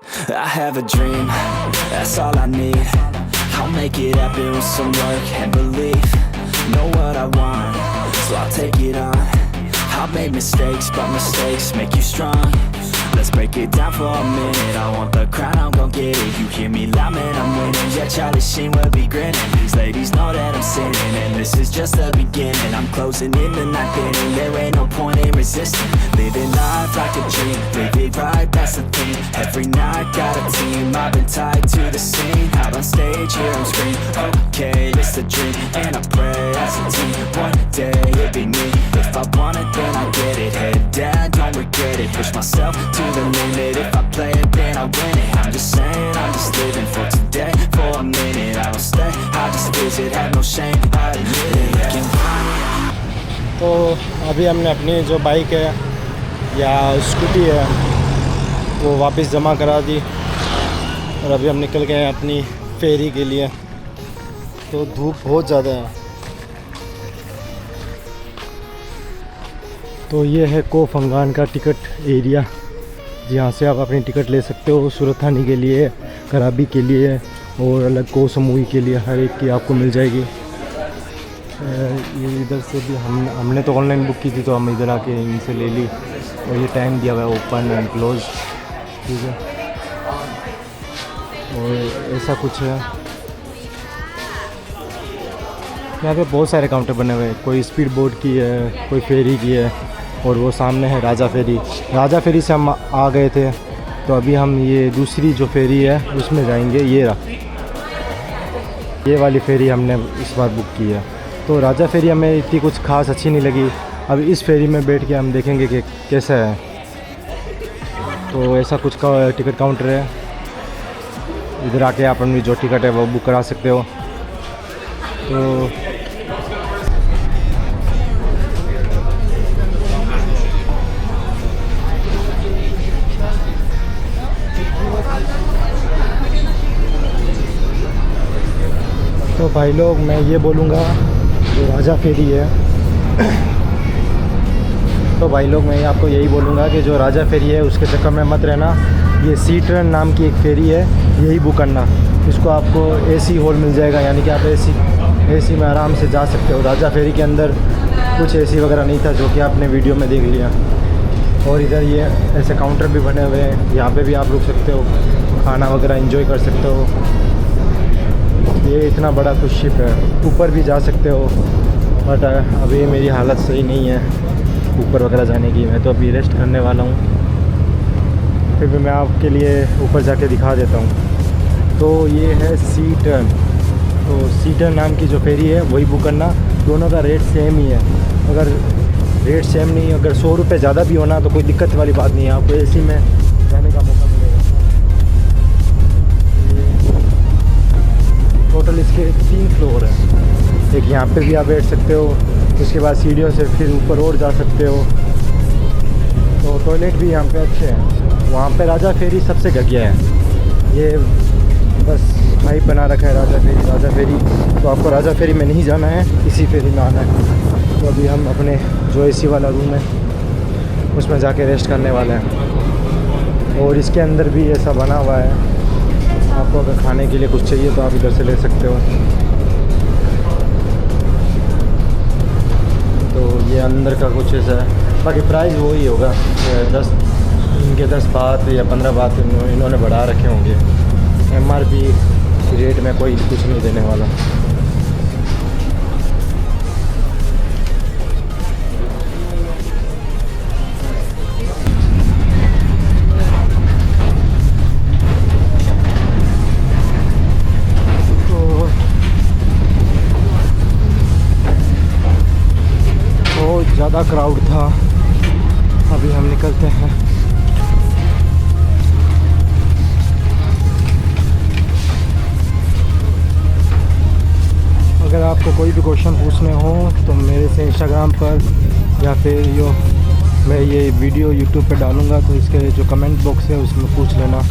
I have a dream, that's all I need. I'll make it happen with some work and belief. Know what I want, so I'll take it on. I've made mistakes, but mistakes make you strong. Let's break it down for a minute. I want the crown, I'm gon' get it. You hear me loud, man, I'm winning. Yeah, Charlie Sheen will be grinning. These ladies know that I'm sinning, and this is just the beginning. I'm closing in the ninth inning. There ain't no point in resisting. Living life like a dream, live it right, that's the thing. Every night got a team, I've been tied to the scene. Out on stage, hear them scream. Okay, it's a dream, and I pray as a team. One day it'll be me. If I want it, then I get it. Head down, don't regret it. Push myself to the limit. If I play it, then I win it. I'm just saying, I'm just living for today. For a minute, I don't stay, I just visit. Have no shame, I admit it. तो अभी हमने अपनी जो bike है या scooty है वो वापस जमा करा दी और अभी हम निकल गए हैं अपनी फेरी के लिए। तो धूप बहुत ज़्यादा है। तो ये है कोफंगान का टिकट एरिया, जहाँ से आप अपनी टिकट ले सकते हो। सूरत थानी के लिए, कराबी के लिए और अलग को समूही के लिए, हर एक की आपको मिल जाएगी। ये इधर से भी हमने तो ऑनलाइन बुक की थी, तो हम इधर आके इनसे ले ली। और ये टाइम दिया हुआ है ओपन एंड क्लोज, ठीक है। और ऐसा कुछ है। यहाँ पे बहुत सारे काउंटर बने हुए हैं। कोई स्पीड बोट की है, कोई फेरी की है, और वो सामने है राजा फेरी। राजा फेरी से हम आ गए थे, तो अभी हम ये दूसरी जो फेरी है उसमें जाएंगे। ये वाली फेरी हमने इस बार बुक की है। तो राजा फेरी हमें इतनी कुछ खास अच्छी नहीं लगी। अब इस फेरी में बैठ के हम देखेंगे कि कैसा है। तो ऐसा कुछ का टिकट काउंटर है। इधर आके आप अपनी जो टिकट है वो बुक करा सकते हो। तो भाई लोग, मैं ये बोलूँगा जो राजा फेरी है तो भाई लोग, मैं आपको यही बोलूँगा कि जो राजा फेरी है उसके चक्कर में मत रहना। ये सी ट्रेन नाम की एक फेरी है, यही बुक करना। इसको आपको एसी हॉल मिल जाएगा, यानी कि आप एसी में आराम से जा सकते हो। राजा फेरी के अंदर कुछ एसी वगैरह नहीं था, जो कि आपने वीडियो में देख लिया। और इधर ये ऐसे काउंटर भी बने हुए हैं, यहाँ पे भी आप रुक सकते हो, खाना वगैरह एंजॉय कर सकते हो। ये इतना बड़ा कुछ शिप है, ऊपर भी जा सकते हो, बट अभी मेरी हालत सही नहीं है ऊपर वगैरह जाने की। मैं तो अभी रेस्ट करने वाला हूँ, फिर भी मैं आपके लिए ऊपर जाके दिखा देता हूँ। तो ये है सी टर्न। तो सी टर्न नाम की जो फेरी है वही बुक करना। दोनों का रेट सेम ही है। अगर रेट सेम नहीं, अगर 100 रुपये ज़्यादा भी होना तो कोई दिक्कत वाली बात नहीं है, आपको एसी में जाने का मौका मिलेगा। टोटल इसके 3 फ्लोर है। एक यहाँ पे भी आप बैठ सकते हो, उसके बाद सीढ़ियों से फिर ऊपर और जा सकते हो। तो टॉयलेट भी यहाँ पे अच्छे हैं। वहाँ पे राजा फेरी सबसे घटिया है। ये बस हाइप बना रखा है राजा फेरी। तो आपको राजा फेरी में नहीं जाना है, इसी फेरी में आना है। तो अभी हम अपने जो एसी वाला रूम है उसमें जाके रेस्ट करने वाले हैं। और इसके अंदर भी ऐसा बना हुआ है, आपको अगर खाने के लिए कुछ चाहिए तो आप इधर से ले सकते हो। तो ये अंदर का कुछ ऐसा है। बाकी प्राइस वही होगा, 10 बात या 15 बात इन्होंने बढ़ा रखे होंगे। MRP रेट में कोई कुछ नहीं देने वाला। ज़्यादा क्राउड था। अभी हम निकलते हैं। अगर आपको कोई भी क्वेश्चन पूछने हो तो मेरे से इंस्टाग्राम पर या फिर मैं ये वीडियो यूट्यूब पे डालूँगा, तो इसके जो कमेंट बॉक्स है उसमें पूछ लेना,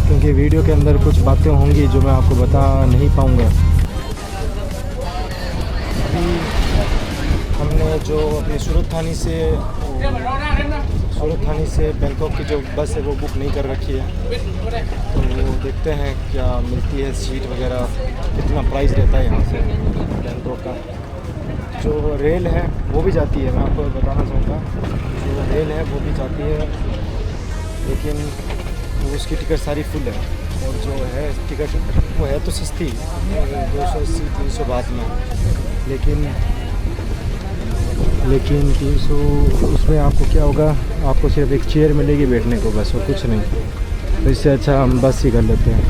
क्योंकि वीडियो के अंदर कुछ बातें होंगी जो मैं आपको बता नहीं पाऊँगा। हमने जो अपनी सूरत थानी से सूरत थाने से बैंकॉक की जो बस है वो बुक नहीं कर रखी है, तो वो देखते हैं क्या मिलती है सीट वगैरह, कितना प्राइस रहता है यहाँ से बैंकॉक का। जो रेल है वो भी जाती है, मैं आपको बताना चाहूँगा, जो रेल है वो भी जाती है, लेकिन उसकी टिकट सारी फुल है। और जो है टिकट वो है तो सस्ती 280-300 बात में, लेकिन 300 उसमें आपको क्या होगा, आपको सिर्फ एक चेयर मिलेगी बैठने को बस, और कुछ नहीं। तो इससे अच्छा हम बस ही कर लेते हैं।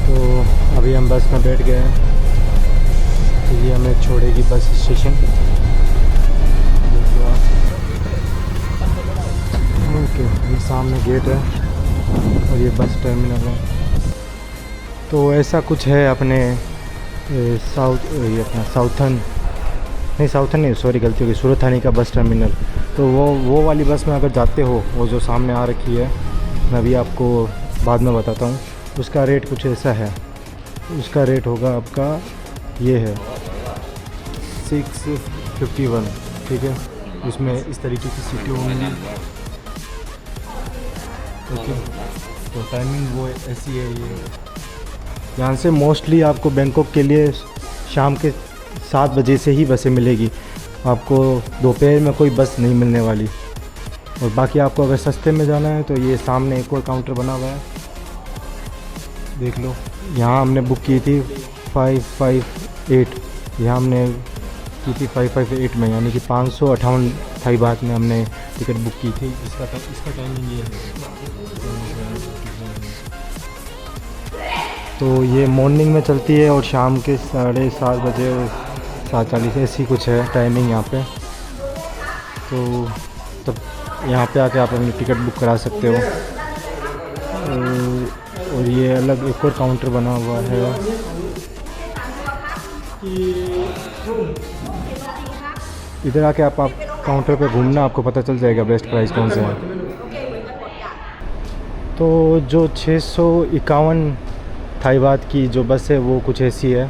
तो अभी हम बस में बैठ गए हैं, तो ये हमें छोड़ेगी बस स्टेशन। ओके, ये सामने गेट है और ये बस टर्मिनल है। तो ऐसा कुछ है अपने ये अपना साउथर्न नहीं, सॉरी गलती होगी, सूरत थाने का बस टर्मिनल। तो वो वाली बस में अगर जाते हो, वो जो सामने आ रखी है, मैं अभी आपको बाद में बताता हूँ, उसका रेट कुछ ऐसा है। उसका रेट होगा आपका, ये है 651, ठीक है। उसमें इस तरीके की सीटें होंगी, ओके। तो टाइमिंग वो ऐसी है, ये यहाँ से मोस्टली आपको बैंकॉक के लिए शाम के 7 बजे से ही बसें मिलेगी, आपको दोपहर में कोई बस नहीं मिलने वाली। और बाकी आपको अगर सस्ते में जाना है तो ये सामने एक और काउंटर बना हुआ है, देख लो। यहाँ हमने बुक की थी 558, यहाँ हमने की थी 558 में, यानी कि 558 थाई बात में हमने टिकट बुक की थी। इसका टाइमिंग ये है। तो ये मॉर्निंग में चलती है और शाम के 7:30 बजे 7:40 ऐसी कुछ है टाइमिंग यहाँ पे। तो तब यहाँ पे आके आप अपनी टिकट बुक करा सकते हो। और ये अलग एक और काउंटर बना हुआ है, इधर आके आप काउंटर पे घूमना, आपको पता चल जाएगा बेस्ट प्राइस कौन सा है। तो जो 651 थाई बात की जो बस है वो कुछ ऐसी है।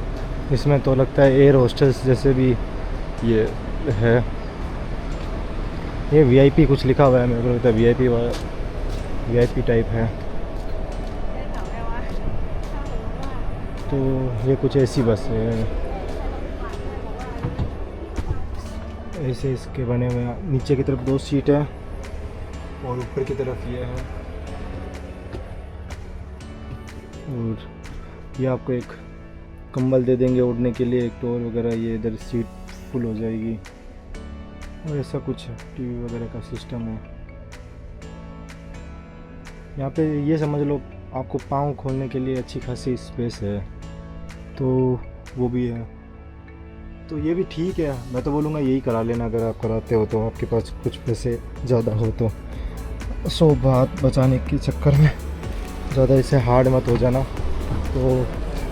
इसमें तो लगता है एयर होस्टल्स जैसे भी ये है, ये वीआईपी कुछ लिखा हुआ है, मेरे को लगता है वीआईपी टाइप है। तो ये कुछ ऐसी बस है, ऐसे इसके बने हुए हैं। नीचे की तरफ 2 सीट है और ऊपर की तरफ ये है। और ये आपको एक कंबल दे देंगे ओढ़ने के लिए, एक टोर वगैरह, ये इधर सीट फुल हो जाएगी। और ऐसा कुछ टीवी वगैरह का सिस्टम है यहाँ पे। ये समझ लो आपको पाँव खोलने के लिए अच्छी खासी स्पेस है, तो वो भी है। तो ये भी ठीक है, मैं तो बोलूँगा यही करा लेना अगर आप कराते हो तो, आपके पास कुछ पैसे ज़्यादा हो तो। 100 बात बचाने के चक्कर में ज़्यादा इसे हार्ड मत हो जाना। तो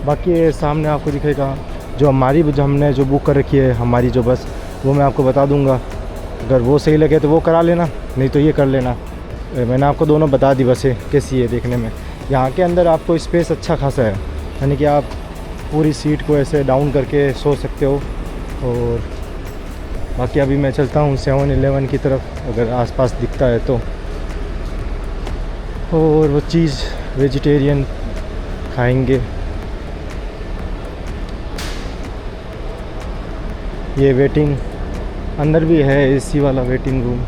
बाकी सामने आपको दिखेगा जो हमने जो बुक कर रखी है हमारी जो बस, वो मैं आपको बता दूंगा। अगर वो सही लगे तो वो करा लेना, नहीं तो ये कर लेना। मैंने आपको दोनों बता दी बसें कैसी है देखने में। यहाँ के अंदर आपको स्पेस अच्छा खासा है, यानी कि आप पूरी सीट को ऐसे डाउन करके सो सकते हो। और बाकी अभी मैं चलता हूँ 7-Eleven की तरफ, अगर आसपास दिखता है तो। और वो चीज़ वेजिटेरियन खाएंगे। ये वेटिंग अंदर भी है, एसी वाला वेटिंग रूम।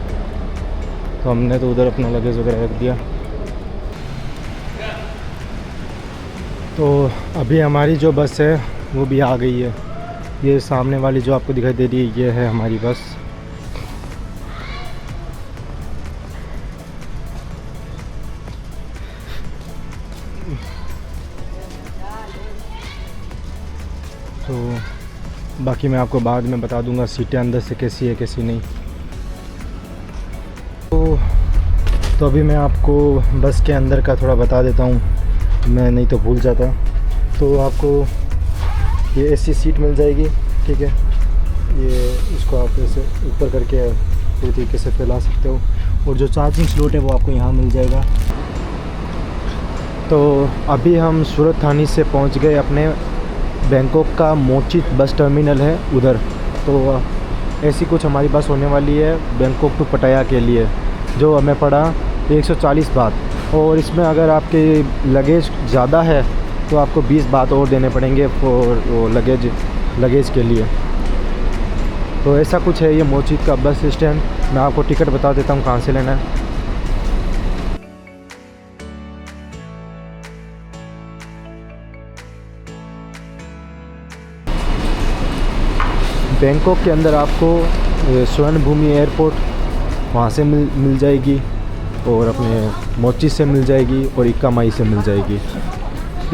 तो हमने तो उधर अपना लगेज वगैरह रख दिया। तो अभी हमारी जो बस है वो भी आ गई है। ये सामने वाली जो आपको दिखाई दे रही है, ये है हमारी बस। तो बाकी मैं आपको बाद में बता दूंगा सीटें अंदर से कैसी है कैसी नहीं। तो अभी मैं आपको बस के अंदर का थोड़ा बता देता हूँ, मैं नहीं तो भूल जाता। तो आपको ये एसी सीट मिल जाएगी, ठीक है। ये इसको आप ऐसे ऊपर करके पूरी तरीके से फैला सकते हो। और जो चार्जिंग स्लॉट है वो आपको यहाँ मिल जाएगा। तो अभी हम सूरत थाने से पहुँच गए अपने बैंकॉक का मोचित बस टर्मिनल है उधर। तो ऐसी कुछ हमारी बस होने वाली है बैंकॉक टू पटाया के लिए, जो हमें पड़ा 140 बात। और इसमें अगर आपके लगेज ज़्यादा है तो आपको 20 बात और देने पड़ेंगे फॉर वो लगेज के लिए। तो ऐसा कुछ है ये मोचीत का बस स्टैंड। मैं आपको टिकट बता देता हूँ कहाँ से लेना है। बैंकॉक के अंदर आपको स्वर्ण भूमि एयरपोर्ट वहाँ से मिल जाएगी, और अपने मोची से मिल जाएगी, और इक्का माई से मिल जाएगी।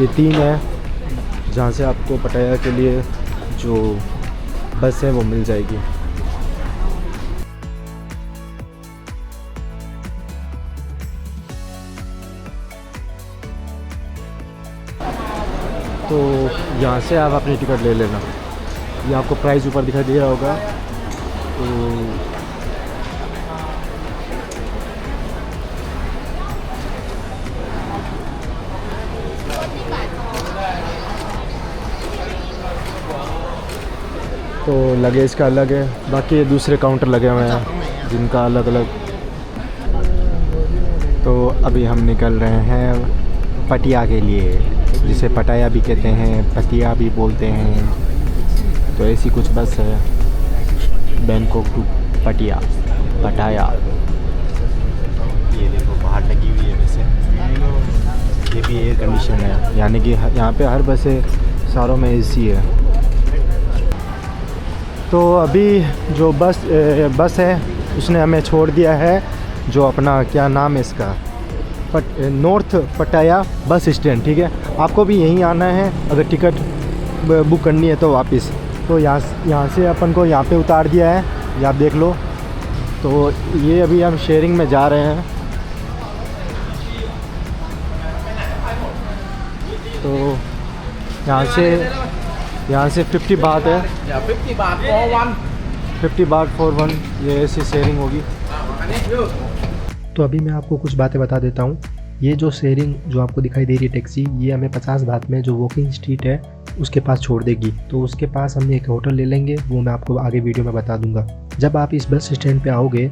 ये 3 है जहाँ से आपको पटाया के लिए जो बस है वो मिल जाएगी। तो यहाँ से आप अपनी टिकट ले लेना। ये आपको प्राइस ऊपर दिखाई दे रहा होगा। तो लगेज का अलग है, बाकी ये दूसरे काउंटर लगे हुए हैं जिनका अलग अलग। तो अभी हम निकल रहे हैं पटिया के लिए, जिसे पटाया भी कहते हैं, पतिया भी बोलते हैं। तो ऐसी कुछ बस है बैंकॉक टू पटाया। ये देखो बाहर लगी हुई है वैसे, ये भी एयर कंडीशन है, यानी कि यहाँ पे हर बसें सारों में एसी है। तो अभी जो बस है उसने हमें छोड़ दिया है, जो अपना क्या नाम है इसका, नॉर्थ पटाया बस स्टैंड। ठीक है, आपको भी यहीं आना है अगर टिकट बुक करनी है तो वापस। तो यहाँ से अपन को यहाँ पे उतार दिया है, ये आप देख लो। तो ये अभी हम शेयरिंग में जा रहे हैं। तो यहाँ से 50 बात है, 50 बात फॉर वन, ये ऐसी शेयरिंग होगी। तो अभी मैं आपको कुछ बातें बता देता हूँ। ये जो शेयरिंग जो आपको दिखाई दे रही है टैक्सी, ये हमें 50 बात में जो वॉकिंग स्ट्रीट है उसके पास छोड़ देगी। तो उसके पास हम एक होटल ले लेंगे, वो मैं आपको आगे वीडियो में बता दूंगा। जब आप इस बस स्टैंड पे आओगे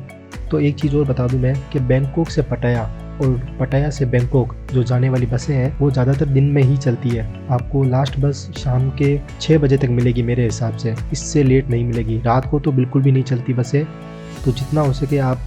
तो एक चीज़ और बता दूं मैं कि बैंकॉक से पटाया और पटाया से बैंकॉक जो जाने वाली बसें हैं वो ज़्यादातर दिन में ही चलती है। आपको लास्ट बस शाम के 6 बजे तक मिलेगी मेरे हिसाब से, इससे लेट नहीं मिलेगी। रात को तो बिल्कुल भी नहीं चलती बसें। तो जितना हो सके आप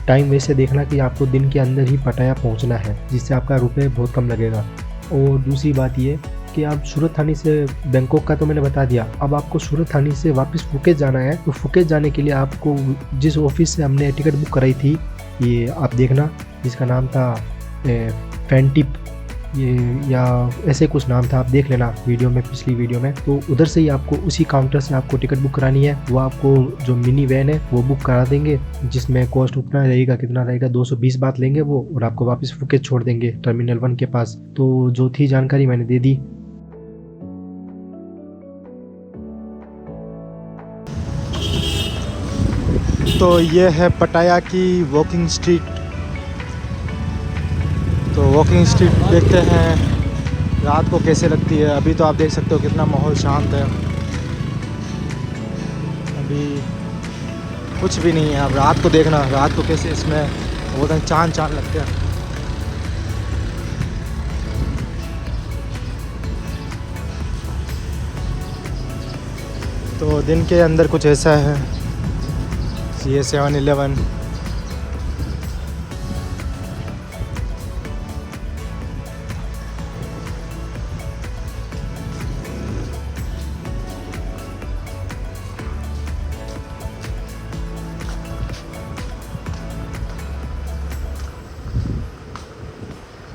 टाइम वैसे देखना कि आपको दिन के अंदर ही पटाया पहुंचना है, जिससे आपका रुपये बहुत कम लगेगा। और दूसरी बात ये कि आप सूरत थानी से बैंकॉक का तो मैंने बता दिया, अब आपको सूरत थानी से वापस फुकेत जाना है। तो फुकेत जाने के लिए आपको जिस ऑफिस से हमने टिकट बुक कराई थी, ये आप देखना, जिसका नाम था फैंटिप ये या ऐसे कुछ नाम था, आप देख लेना वीडियो में, पिछली वीडियो में। तो उधर से ही आपको उसी काउंटर से आपको टिकट बुक करानी है। वो आपको जो मिनी वैन है वो बुक करा देंगे, जिसमें कॉस्ट उतना रहेगा, कितना रहेगा, 220 बात लेंगे वो, और आपको वापस फुकेत छोड़ देंगे टर्मिनल 1 के पास। तो जो थी जानकारी मैंने दे दी। तो ये है पटाया की वॉकिंग स्ट्रीट। तो वॉकिंग स्ट्रीट देखते हैं रात को कैसे लगती है। अभी तो आप देख सकते हो कितना माहौल शांत है, अभी कुछ भी नहीं है। अब रात को देखना, रात को कैसे इसमें वो चांद लगते हैं। तो दिन के अंदर कुछ ऐसा है। ये 7-Eleven